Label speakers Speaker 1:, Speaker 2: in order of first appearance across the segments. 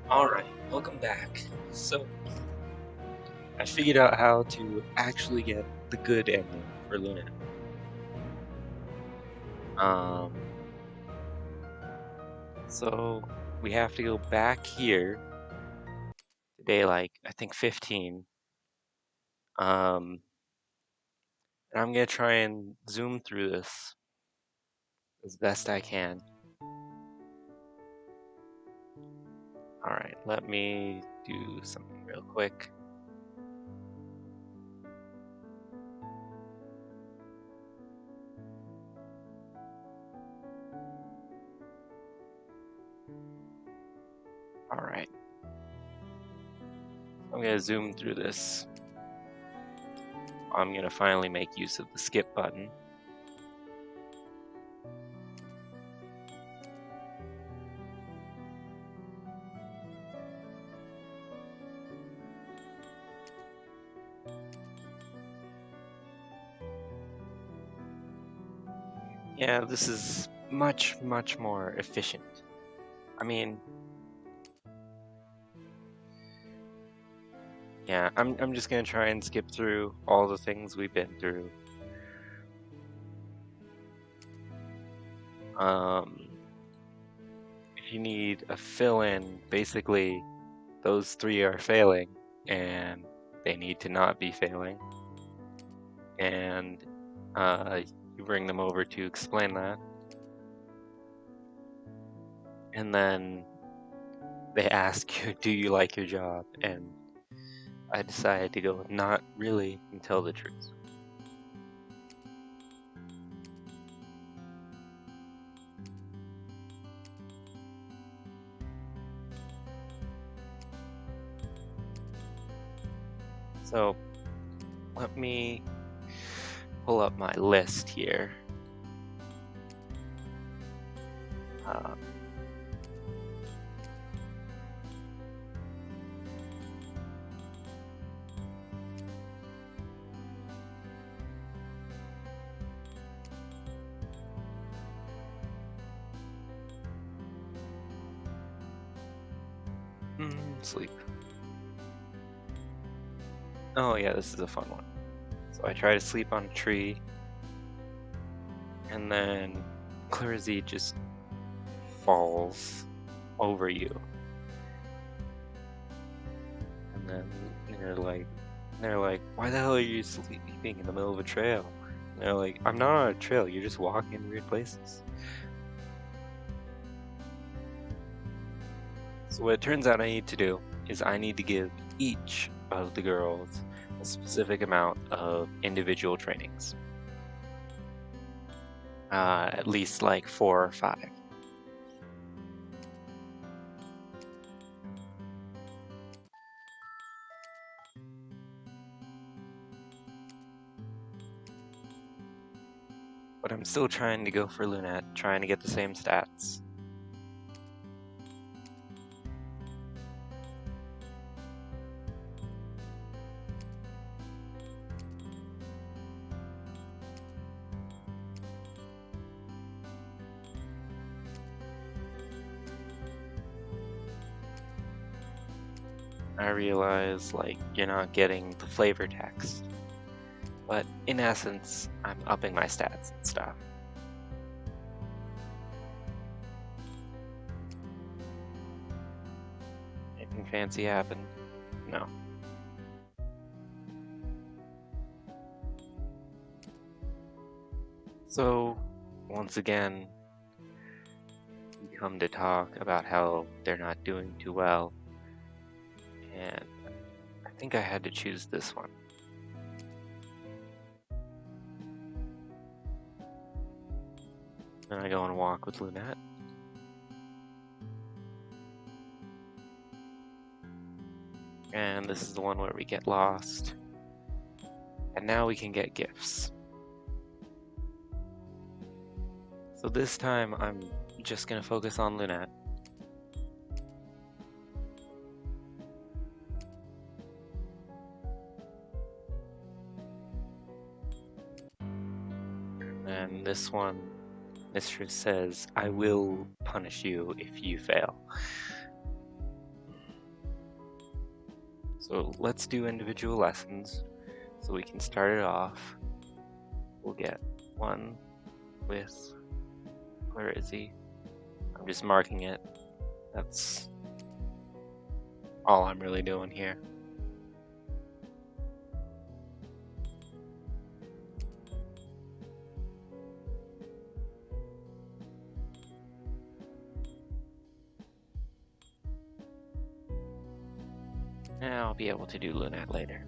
Speaker 1: Alright, welcome back. So, I figured out how to actually get the good ending for Lunette. Um, so we have to go back here to day like, I think 15. Um, and I'm gonna try and zoom through this as best I can. Alright, let me do something real quick. Alright, I'm gonna zoom through this. I'm gonna finally make use of the skip button. Yeah, this is much, much more efficient. I mean, yeah, I'm just gonna try and skip through all the things we've been through. Um, if you need a fill-in, basically those three are failing, and they need to not be failing. And you bring them over to explain that. And then they ask you, do you like your job? And I decided to go, not really, and tell the truth. So let me pull up my list here. Uh, Sleep. Oh yeah, this is a fun one. So I try to sleep on a tree, and then Clarzy just falls over you. And then they're like, why the hell are you sleeping in the middle of a trail? And they're like, I'm not on a trail, you're just walking in weird places. So what it turns out I need to do is I need to give each of the girls a specific amount of individual trainings. At least like 4 or 5. But I'm still trying to go for Lunette, trying to get the same stats. I realize, like, you're not getting the flavor text. But in essence, I'm upping my stats and stuff. Anything fancy happen? No. So, once again, we come to talk about how they're not doing too well. And I think I had to choose this one. Then I go on a walk with Lunette. And this is the one where we get lost. And now we can get gifts. So this time I'm just gonna focus on Lunette. And this one, Mistress says, I will punish you if you fail. So let's do individual lessons so we can start it off. We'll get one with, where is he? I'm just marking it. That's all I'm really doing here. And I'll be able to do Lunette later.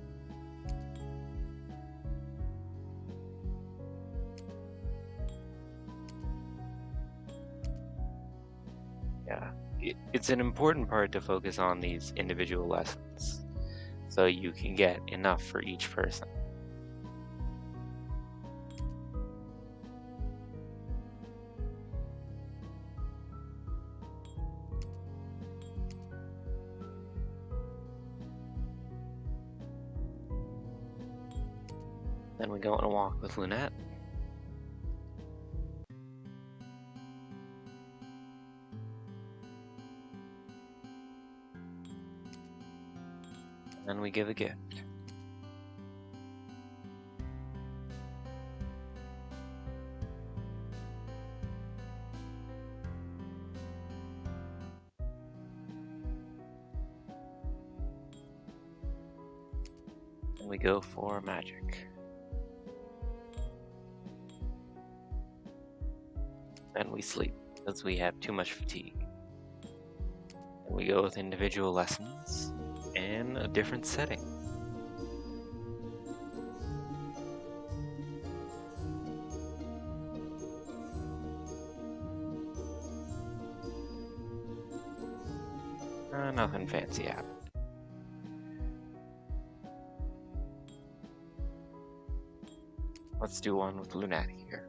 Speaker 1: Yeah, it's an important part to focus on these individual lessons so you can get enough for each person. Then we go on a walk with Lunette. And then we give a gift. And we go for magic. Then we sleep because we have too much fatigue. And we go with individual lessons in a different setting. Nothing fancy happened. Let's do one with Lunette here.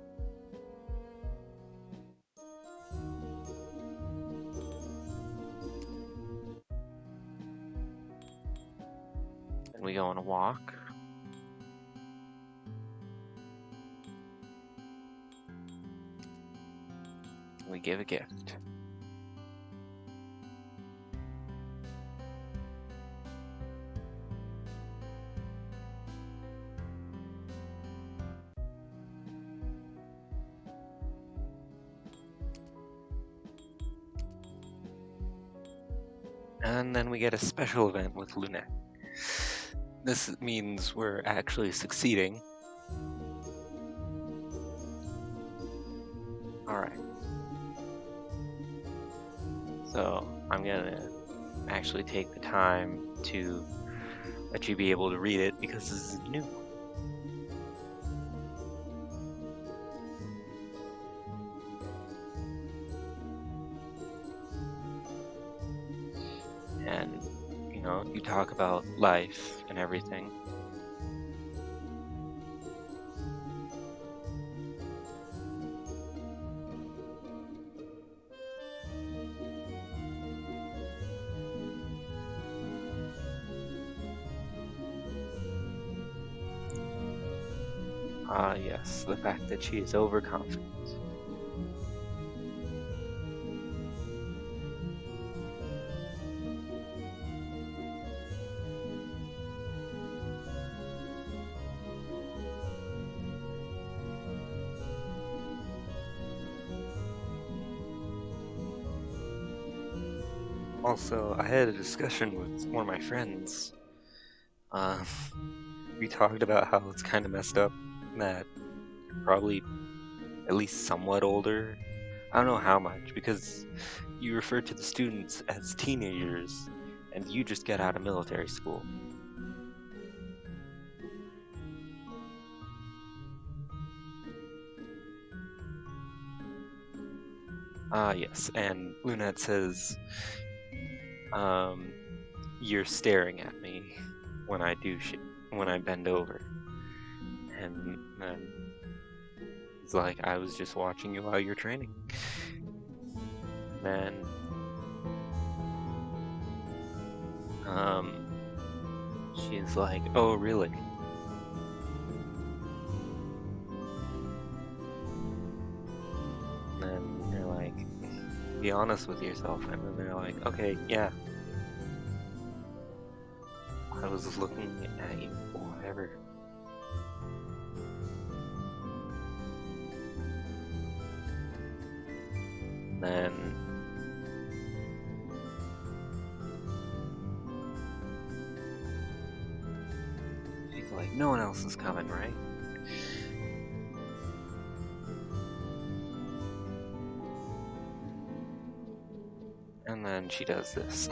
Speaker 1: Then we go on a walk. We give a gift. And then we get a special event with Lunette. This means we're actually succeeding. Alright. So I'm gonna actually take the time to let you be able to read it because this is new. And, you know, you talk about life and everything. Ah, yes, the fact that she is overconfident. Also, I had a discussion with one of my friends. We talked about how it's kind of messed up that you're probably at least somewhat older. I don't know how much, because you refer to the students as teenagers, and you just get out of military school. Ah, yes, and Lunette says, you're staring at me when I do shit, when I bend over. And then it's like, I was just watching you while you're training. Then, she's like, oh, really? And then you're like, be honest with yourself. And then they're like, okay, yeah. I was looking at you, whatever. Then she's like, no one else is coming, right? And then she does this.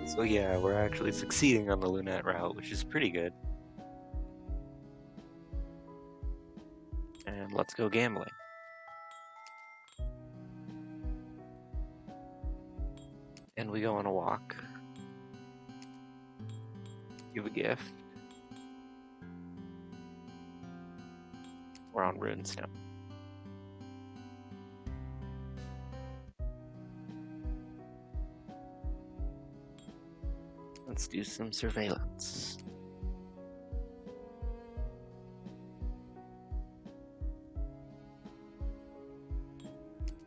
Speaker 1: So yeah, we're actually succeeding on the Lunette route, which is pretty good. And let's go gambling. And we go on a walk. Give a gift. We're on Runestone. Let's do some surveillance.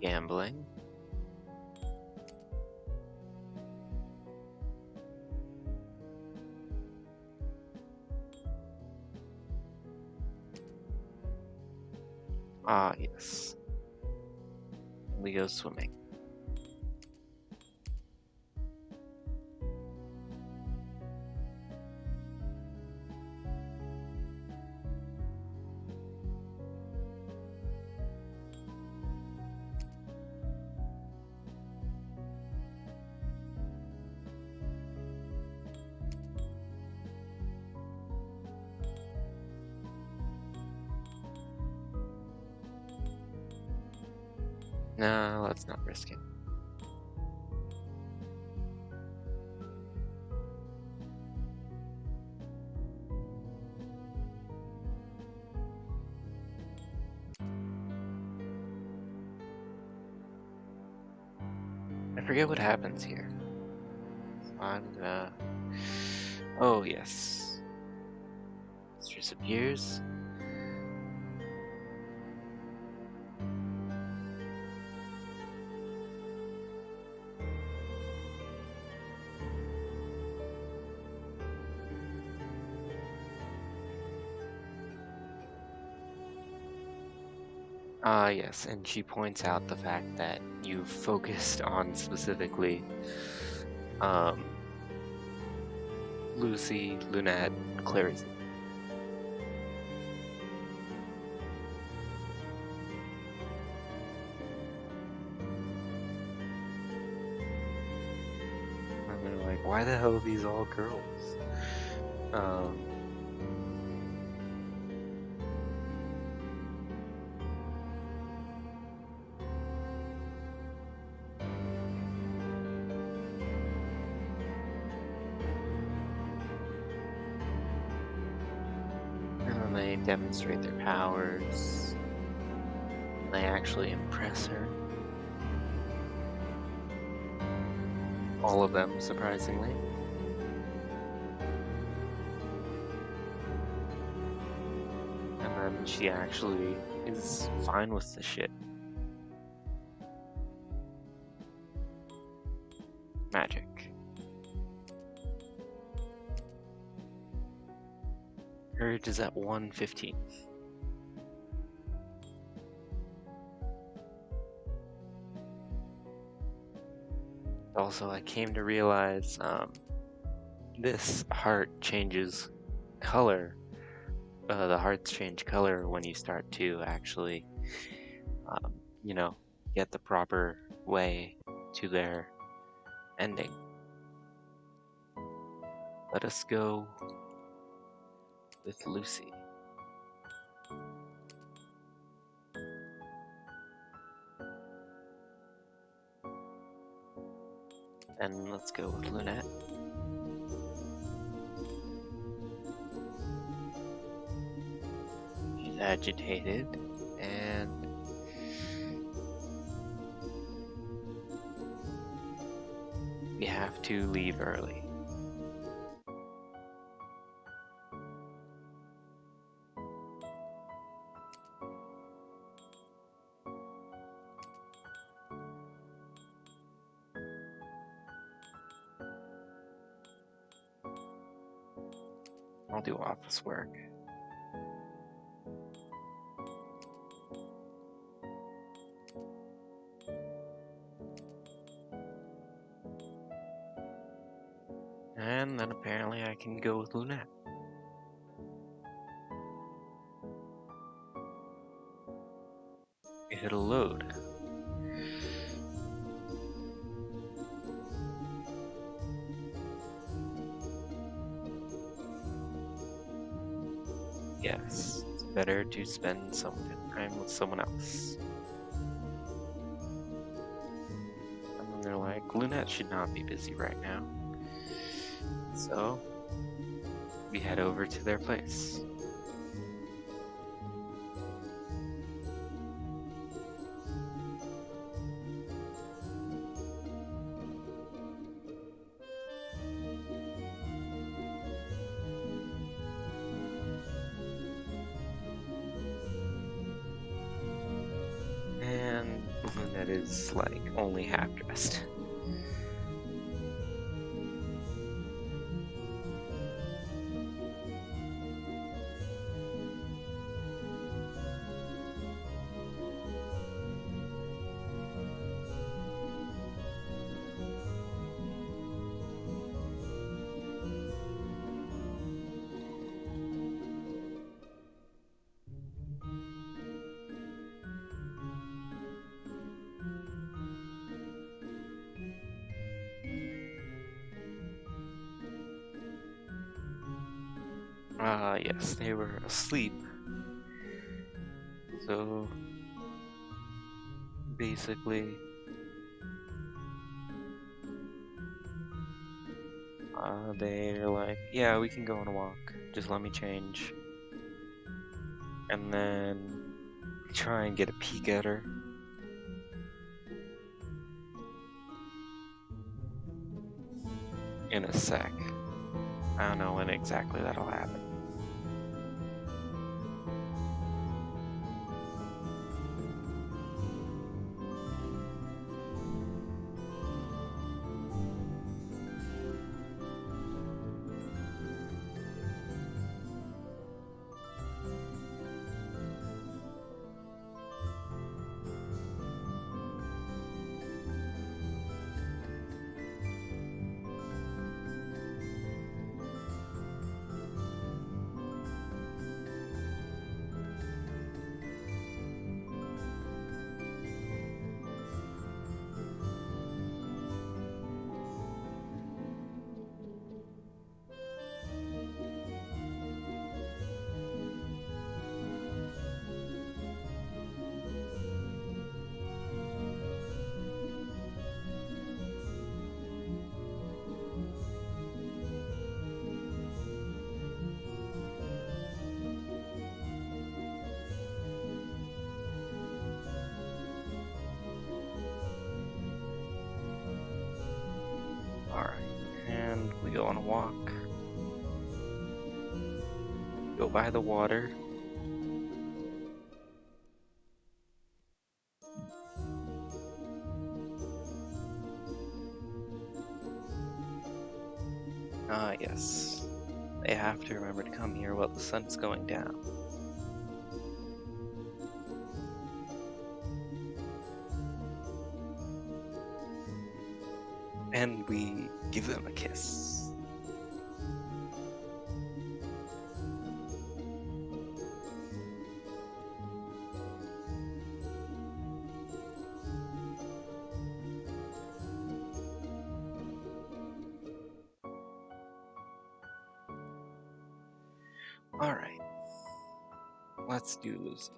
Speaker 1: Gambling. Ah, yes. We go swimming. No, let's not risk it. I forget what happens here. So I'm gonna... Oh, yes. Mistress appears. Ah, yes, and she points out the fact that you focused on specifically Lucy, Lunette, Clarice. And they're like, why the hell are these all girls? And then they demonstrate their powers. They actually impress her. All of them, surprisingly. And then she actually is fine with the shit. Magic. Courage is at 115. Also, I came to realize this heart changes color. The hearts change color when you start to actually, you know, get the proper way to their ending. Let us go with Lucy. And let's go with Lunette. She's agitated, and We have to leave early. I'll do office work. And then apparently I can go with Lunette. It'll load. Yes, it's better to spend some time with someone else. And then they're like, Lunette should not be busy right now. So, we head over to their place. And Lunette is like only half dressed. Yes, they were asleep. So, basically, they're like, yeah, we can go on a walk. Just let me change. And then try and get a peek at her. In a sec. I don't know when exactly that'll happen. Alright, and we go on a walk. Go by the water. Yes. They have to remember to come here while the sun's going down. And we give them a kiss. Alright. Let's do Lucy.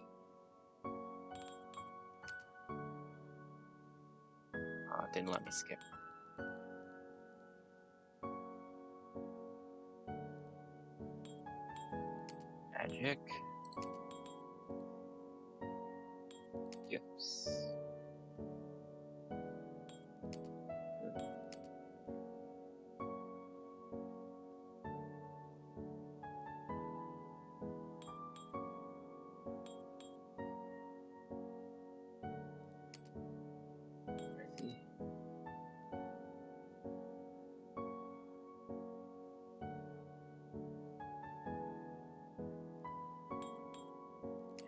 Speaker 1: Didn't let me skip. Magic. Gifts.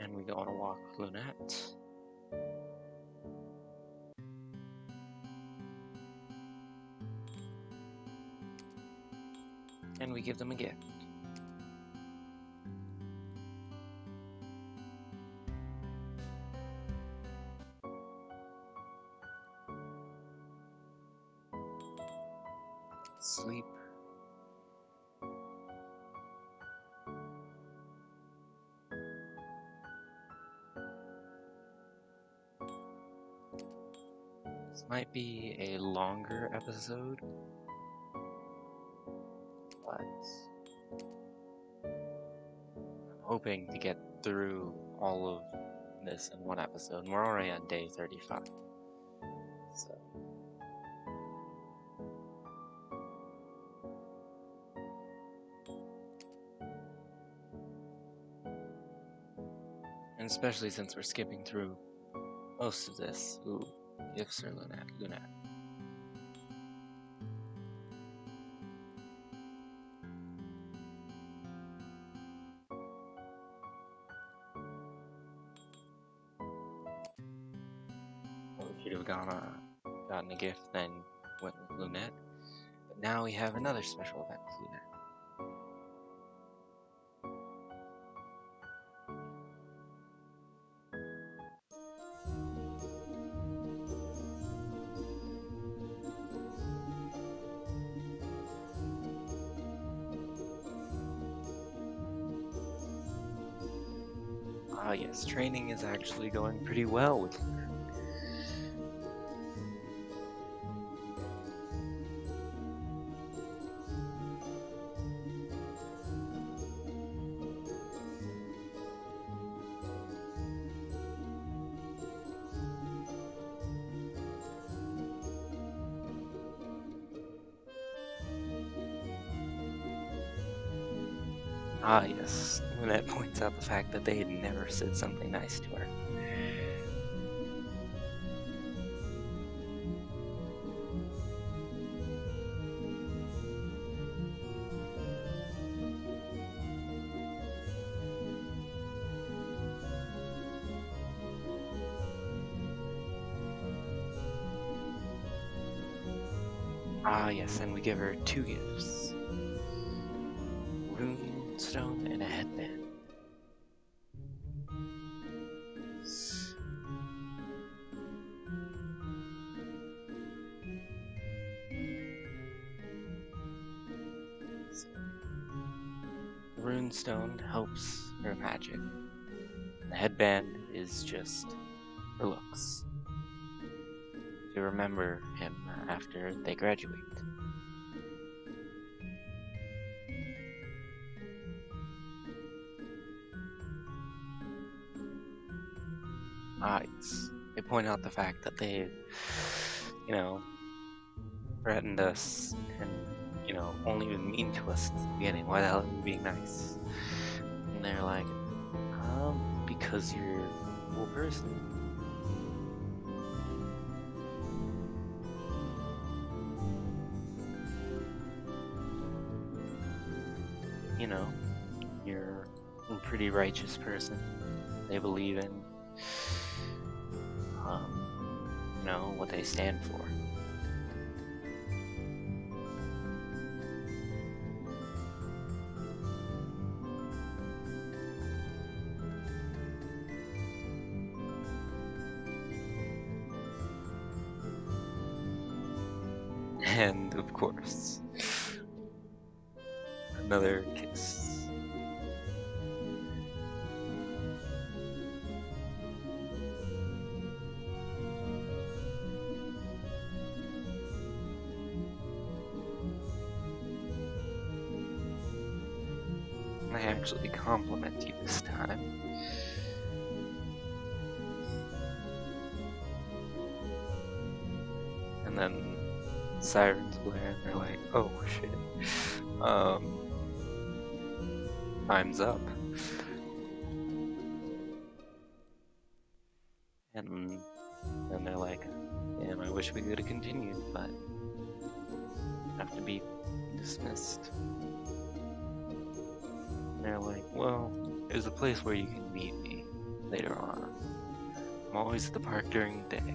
Speaker 1: And we go on a walk with Lunette. And we give them a gift. Sleep. This might be a longer episode, but I'm hoping to get through all of this in one episode. And we're already on day 35. So and especially since we're skipping through most of this. Ooh, gifts or Lunette. Well, we should have gotten a gift, then went with Lunette. But now we have another special event with Lunette. Ah yes, training is actually going pretty well with Lunette. Ah yes, Lunette points out the fact that they had never said something nice to her. Ah yes, and we give her 2 gifts. Runestone and a headband. The runestone helps her magic. The headband is just her looks. To remember him after they graduate. Ah, yes. They point out the fact that they, threatened us and, only been mean to us since the beginning. Why the hell are you being nice? And they're like, because you're a cool person. You're a pretty righteous person. They believe in, what they stand for. And of course, another kiss. I actually compliment you this time. And then sirens blare and they're like, oh shit. Time's up. And then they're like, damn, I wish we could have continued, but have to be dismissed. And they're like, well, there's a place where you can meet me. later on. I'm always at the park during the day.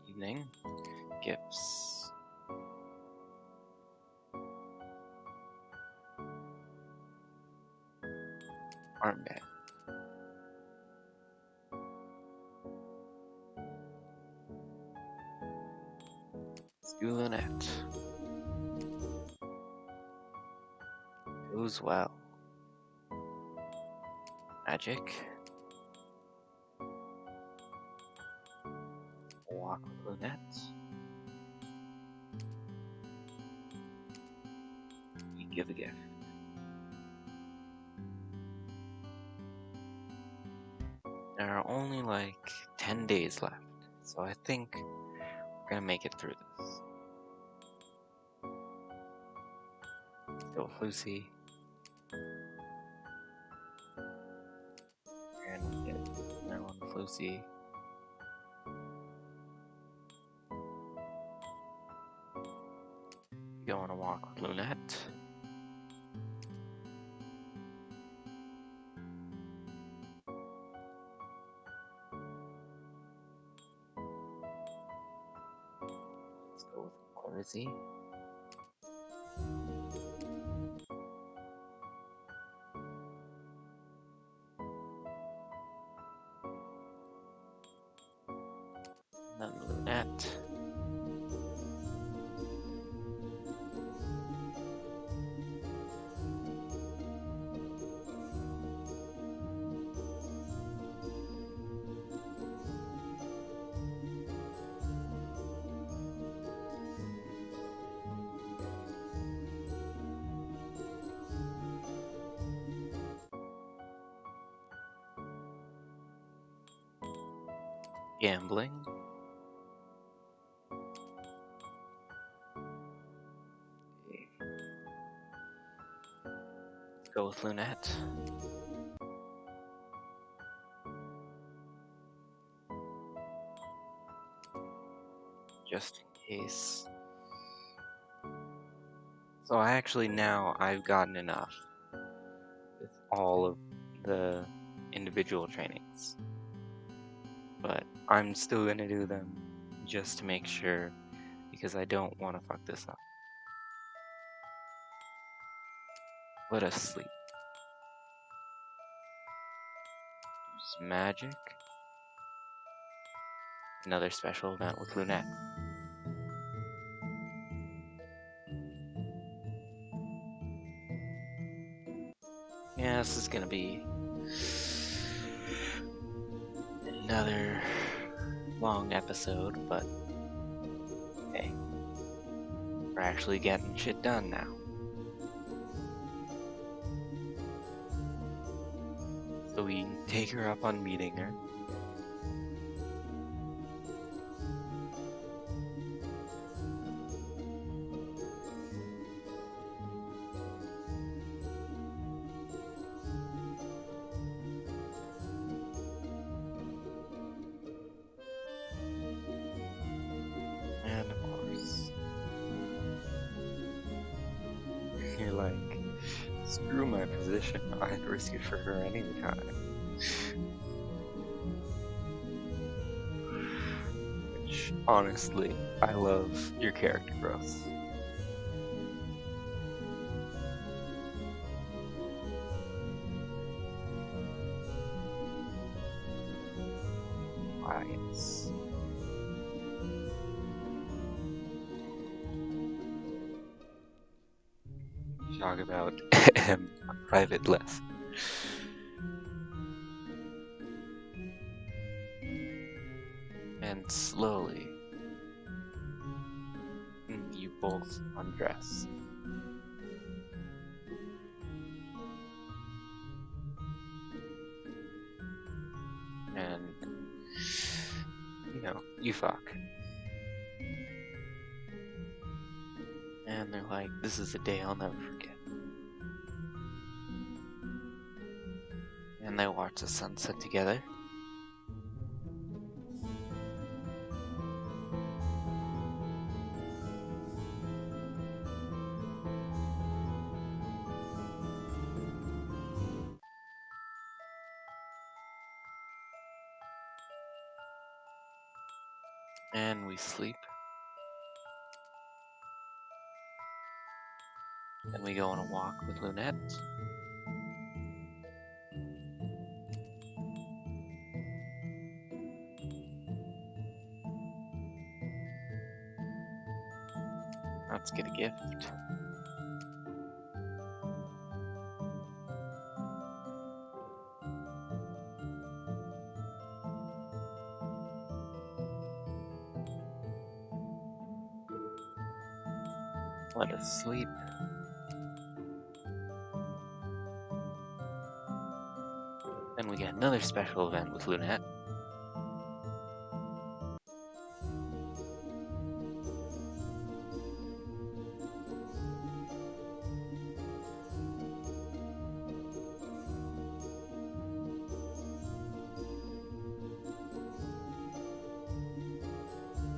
Speaker 1: Evening. Gifts. Armband. Let's do Lunette. Goes well. Magic. Walk with Lunette. You give a gift. There are only like 10 days left, so I think we're gonna make it through this. Let's go with Lucy. And we get another one with Lucy. You go on a walk with Lunette. Let's go with Clarity. And then Lunette. Gambling. Let's go with Lunette. Just in case. So I've gotten enough with all of the individual trainings. But I'm still gonna do them just to make sure, because I don't want to fuck this up. Let us sleep. Do some magic. Another special event with Lunette. Yeah, this is gonna be another long episode, but hey, we're actually getting shit done now. So we take her up on meeting her. And of course, you're like, screw my position, I'd risk it for her anytime. Which, honestly, I love your character growth. Yes. Talk about a private lesson. And slowly, you both undress. And, you fuck. And they're like, this is a day I'll never forget. and they watch the sunset together. And we sleep. Then we go on a walk with Lunette. Let's get a gift. Let us sleep. Then we get another special event with Lunette.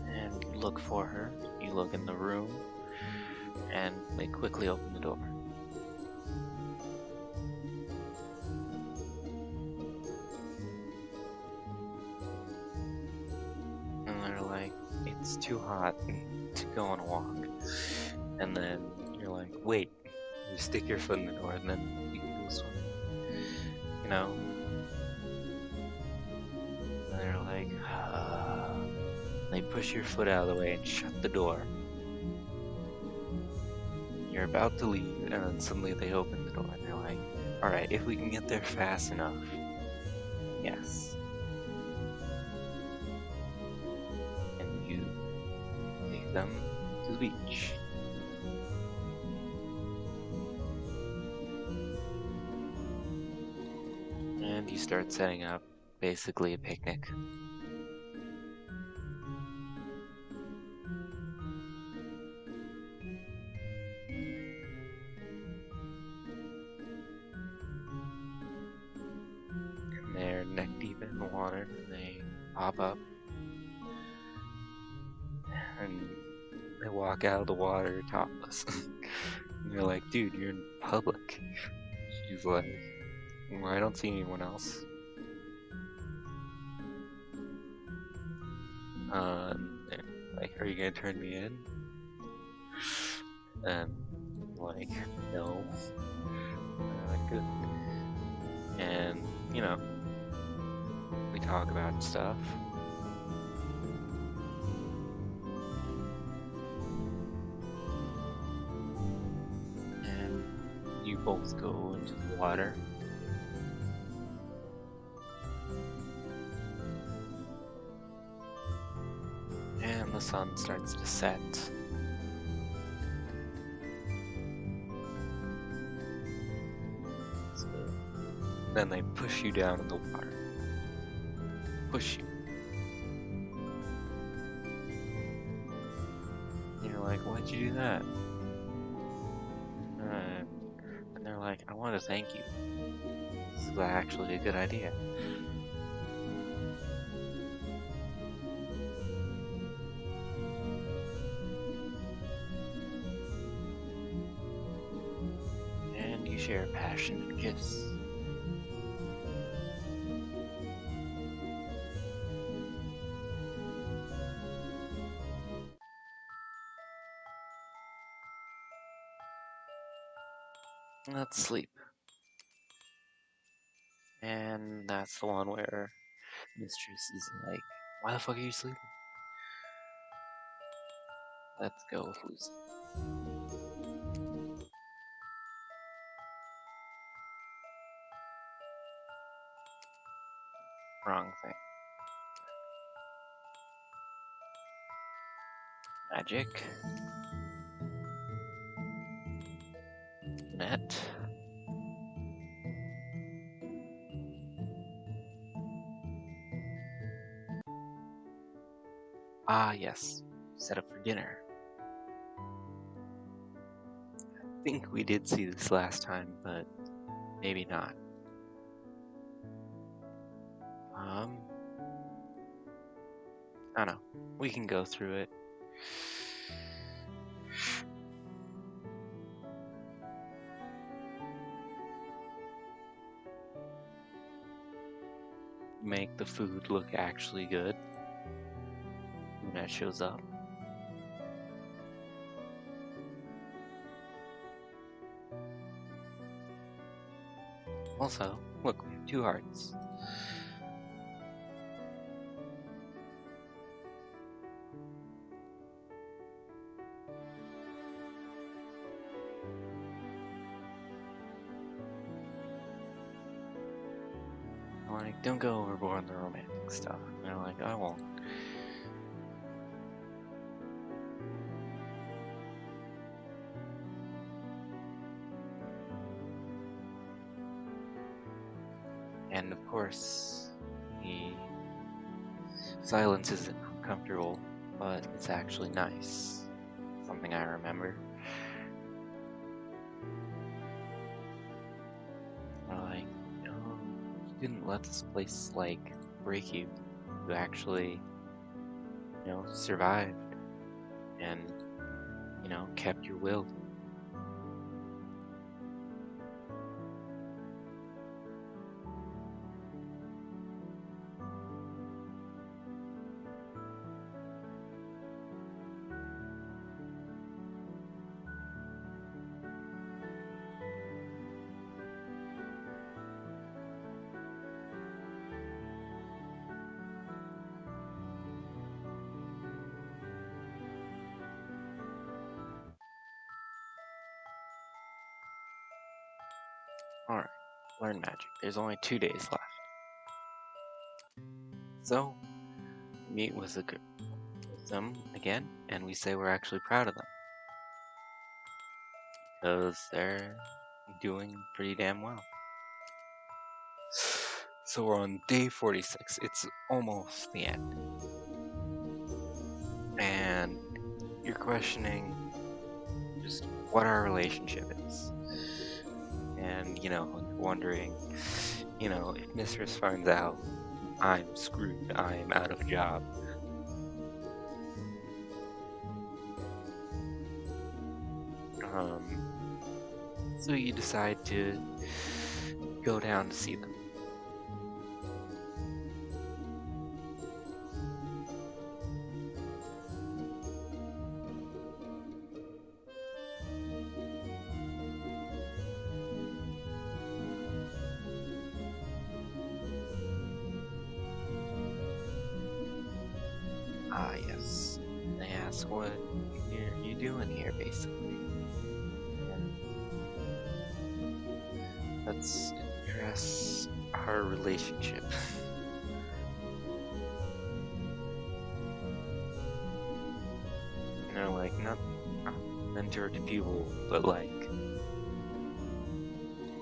Speaker 1: And you look for her. You look in the room, and they quickly open the door. And they're like, it's too hot to go on a walk. And then you're like, wait. You stick your foot in the door, and then you can go swimming. You know? And they're like, They push your foot out of the way and shut the door. You're about to leave, and then suddenly they open the door, and they're like, alright, if we can get there fast enough. Yes. And you take them to the beach. And you start setting up basically a picnic. And they're neck deep in the water, and they pop up. And they walk out of the water topless. And you're like, dude, you're in public. She's like, well, I don't see anyone else. Like, are you gonna turn me in? And like, no. Like, good. And you know, we talk about stuff. And you both go into the water. And the sun starts to set. So then they push you down in the water. Push you. And you're like, why'd you do that? And they're like, I want to thank you. This is actually a good idea. And you share a passionate kiss. Let's sleep. And that's the one where Mistress is like, why the fuck are you sleeping? Let's go with Lucy. Wrong thing. Magic. Net. Ah, yes. Set up for dinner. I think we did see this last time, but maybe not. I don't know. We can go through it. Make the food look actually good when that shows up. Also, look, we have 2 hearts. Like, don't go overboard on the romantic stuff. And they're like, I won't. And of course, the silence isn't uncomfortable, but it's actually nice. Something I remember. Like, no, you didn't let this place, like, break you. You actually, survived and, kept your will. Alright, learn magic. There's only 2 days left. So, meet with them again, and we say we're actually proud of them. Because they're doing pretty damn well. So we're on day 46. It's almost the end. And you're questioning just what our relationship is. And, you're wondering, if Mistress finds out, I'm screwed, I'm out of a job. So you decide to go down to see them. Ah, yes. They ask what you doing here, basically. And let's address our relationship. Like, not mentor to people, but like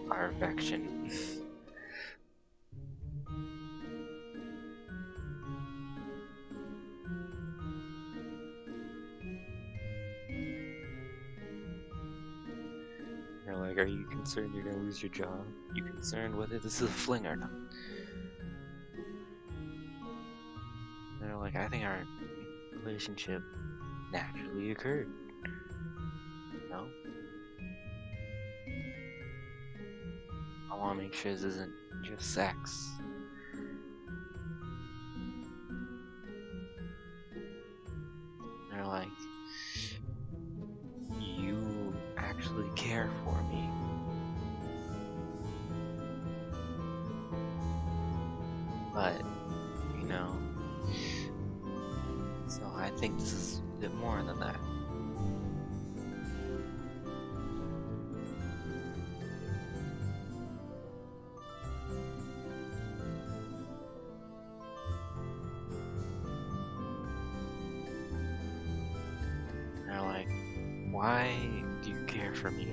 Speaker 1: our affection. Like, are you concerned you're gonna lose your job? You concerned whether this is a fling or not? They're like, I think our relationship naturally occurred. I want to make sure this isn't just sex. They're like, you actually care for me. But, so I think this is a bit more than that. They're like, why do you care for me?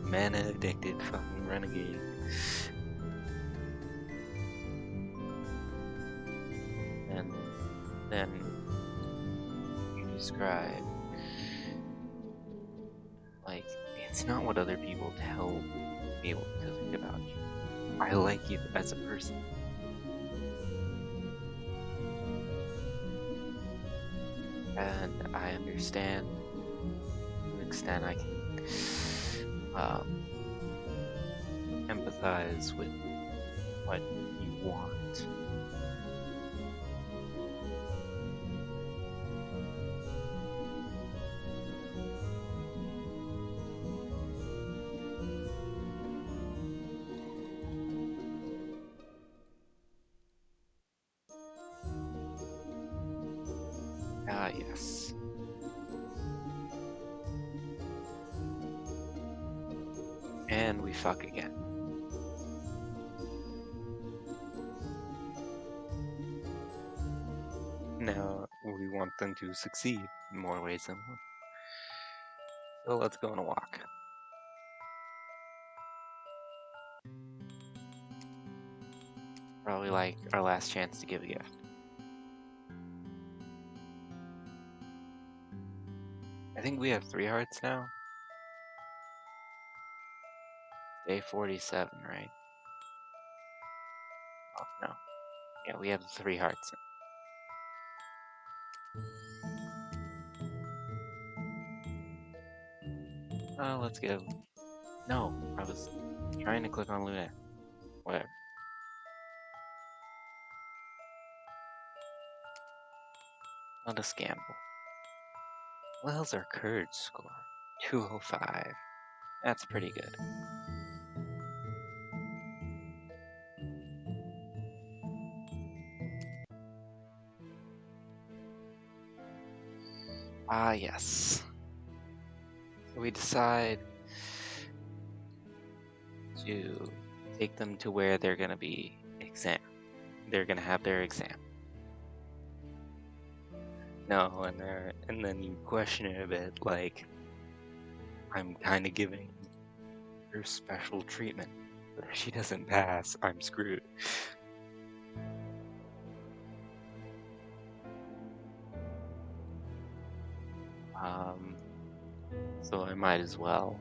Speaker 1: Mana addicted fucking renegade. And then you describe, like, it's not what other people tell me to think about you. I like you as a person. and I understand to an extent I can empathize with what you want. Ah, yes. And we fuck again. Now we want them to succeed in more ways than one. So let's go on a walk. Probably like our last chance to give a gift. I think we have 3 hearts now. Day 47, right? Oh, no. Yeah, we have 3 hearts. Let's give... No, I was trying to click on Lunette. Whatever. Let us gamble. What the hell's our courage score? 205. That's pretty good. Ah, yes. So we decide to take them to where they're gonna be They're gonna have their exam. No, and then you question it a bit, like, I'm kind of giving her special treatment, but if she doesn't pass, I'm screwed. So I might as well.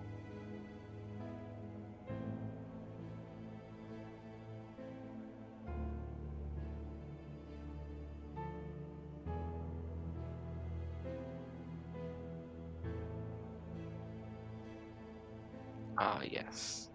Speaker 1: Ah, yes.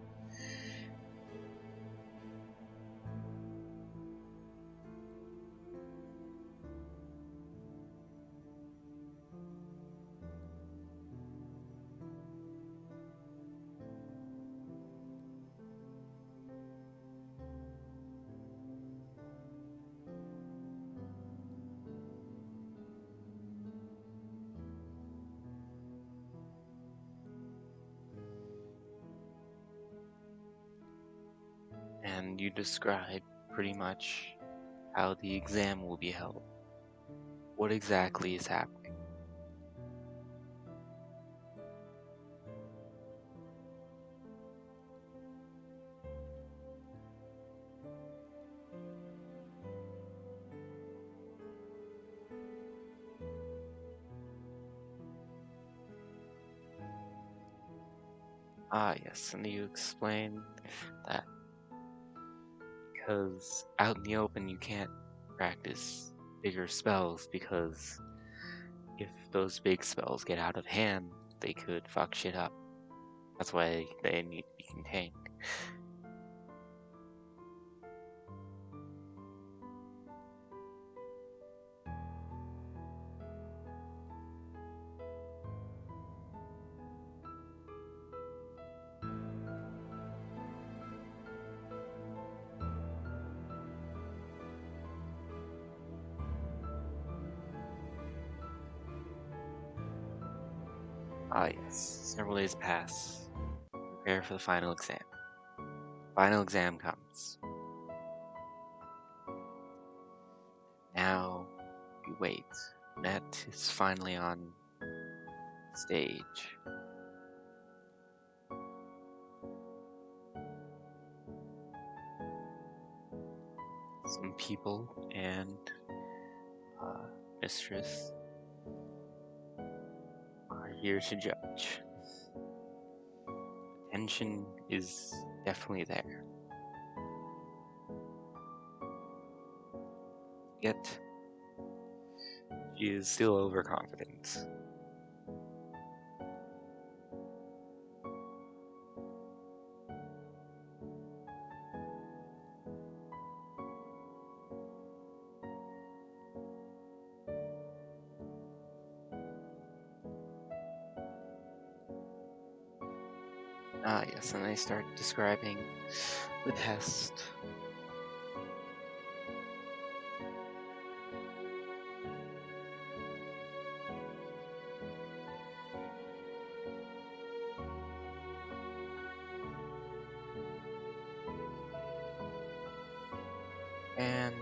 Speaker 1: And you describe pretty much how the exam will be held. What exactly is happening? Ah, yes, and you explain that because out in the open you can't practice bigger spells because if those big spells get out of hand, they could fuck shit up. That's why they need to be contained. Ah, yes. Several days pass. Prepare for the final exam. Final exam comes. Now, you wait. Lunette is finally on stage. Some people and mistress are here to judge. Tension is definitely there. Yet, She is still overconfident. Ah, yes, and they start describing the test. And,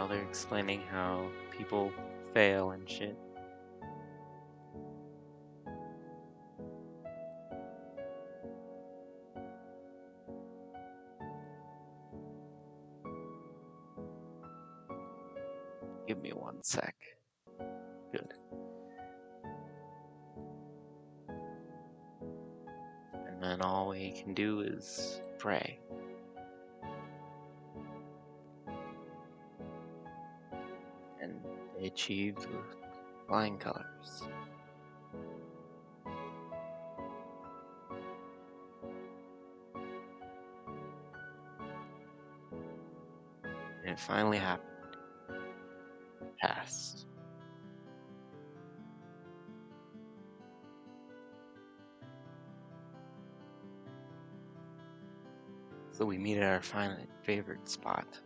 Speaker 1: they're explaining how people fail and shit. Give me one sec. Good. And then all we can do is pray. And they achieved with flying colors. And it finally happened. Passed. So we meet at our favorite spot.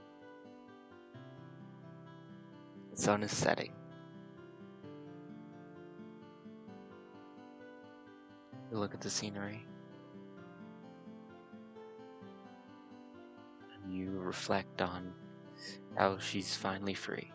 Speaker 1: The sun is setting. We look at the scenery. And you reflect on how she's finally free.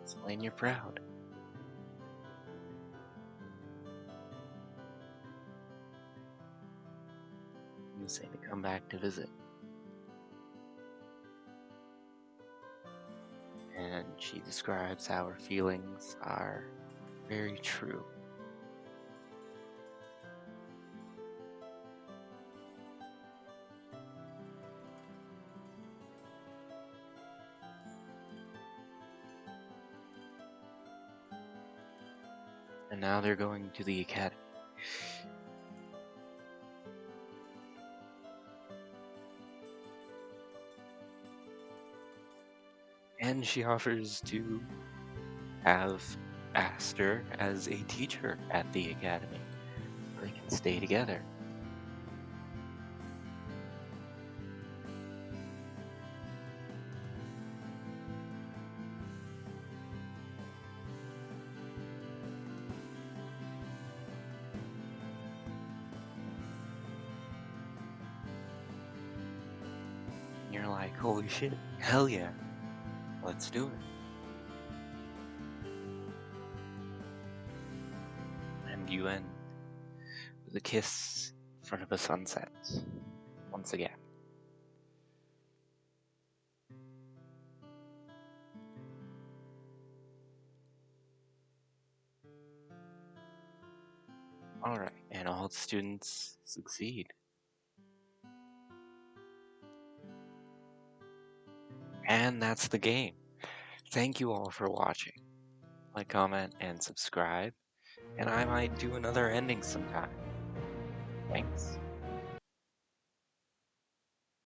Speaker 1: Explain you're proud. You say to come back to visit. And she describes how her feelings are very true. And now they're going to the academy. And she offers to have Aster as a teacher at the academy. So they can stay together. And you're like, holy shit, hell yeah, let's do it. And you end with a kiss in front of a sunset. Once again. Alright, and all the students succeed. And that's the game. Thank you all for watching. Like, comment, and subscribe. And I might do another ending sometime. Thanks.